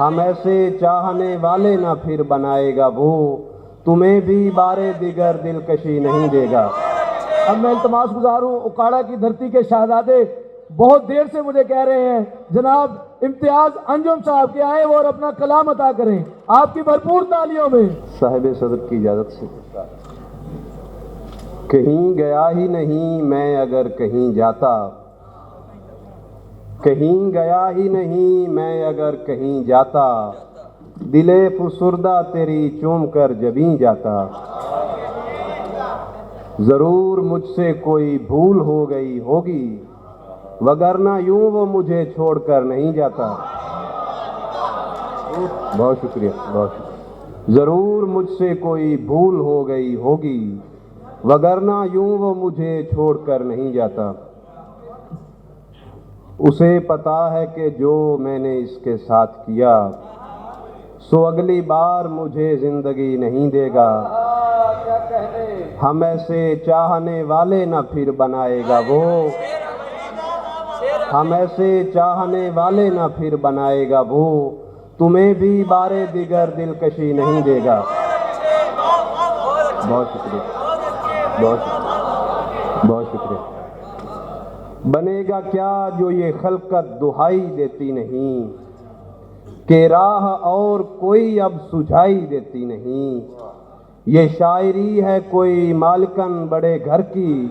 ہم ایسے چاہنے والے نہ پھر بنائے گا وہ، تمہیں بھی بارے دیگر دلکشی نہیں دے گا۔ اب میں التماس گزار ہوں، اکاڑا کی دھرتی کے شہزادے بہت دیر سے مجھے کہہ رہے ہیں جناب امتیاز انجم صاحب کے آئیں اور اپنا کلام عطا کریں، آپ کی بھرپور تالیوں میں۔ صاحب صدر کی اجازت سے، کہیں گیا ہی نہیں میں اگر کہیں جاتا، کہیں گیا ہی نہیں میں اگر کہیں جاتا، دل فسردہ تیری چوم کر جبیں جاتا۔ ضرور مجھ سے کوئی بھول ہو گئی ہوگی، وگرنہ یوں وہ مجھے چھوڑ کر نہیں جاتا۔ بہت شکریہ، بہت شکریہ۔ ضرور مجھ سے کوئی بھول ہو گئی ہوگی، وگرنہ یوں وہ مجھے چھوڑ کر نہیں جاتا۔ اسے پتا ہے کہ جو میں نے اس کے ساتھ کیا، سو اگلی بار مجھے زندگی نہیں دے گا۔ ہم ایسے چاہنے والے نہ پھر بنائے گا وہ، ہم ایسے چاہنے والے نہ پھر بنائے گا وہ، تمہیں بھی بارے دیگر دلکشی نہیں دے گا۔ بہت شکریہ، بہت شکریہ، بہت شکریہ۔ بنے گا کیا جو یہ خلقت دہائی دیتی نہیں، کہ راہ اور کوئی اب سجھائی دیتی نہیں۔ یہ شاعری ہے کوئی مالکن بڑے گھر کی،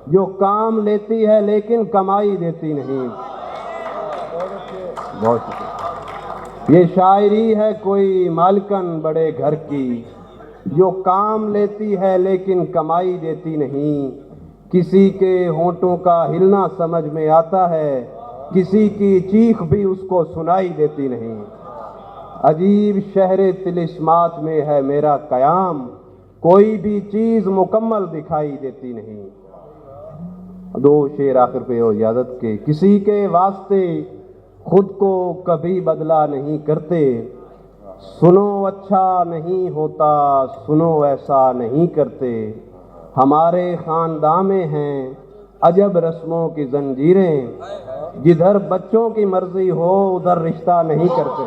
جو کام لیتی ہے لیکن کمائی دیتی نہیں۔ بہت شکریہ۔ یہ شاعری ہے کوئی مالکن بڑے گھر کی، جو کام لیتی ہے لیکن کمائی دیتی نہیں۔ کسی کے ہونٹوں کا ہلنا سمجھ میں آتا ہے، کسی کی چیخ بھی اس کو سنائی دیتی نہیں۔ عجیب شہر طلسمات میں ہے میرا قیام، کوئی بھی چیز مکمل دکھائی دیتی نہیں۔ دو شعر آخر پہ ہو اجازت کے۔ کسی کے واسطے خود کو کبھی بدلا نہیں کرتے، سنو اچھا نہیں ہوتا سنو ایسا نہیں کرتے۔ ہمارے خاندان میں ہیں عجب رسموں کی زنجیریں، جدھر بچوں کی مرضی ہو ادھر رشتہ نہیں کرتے۔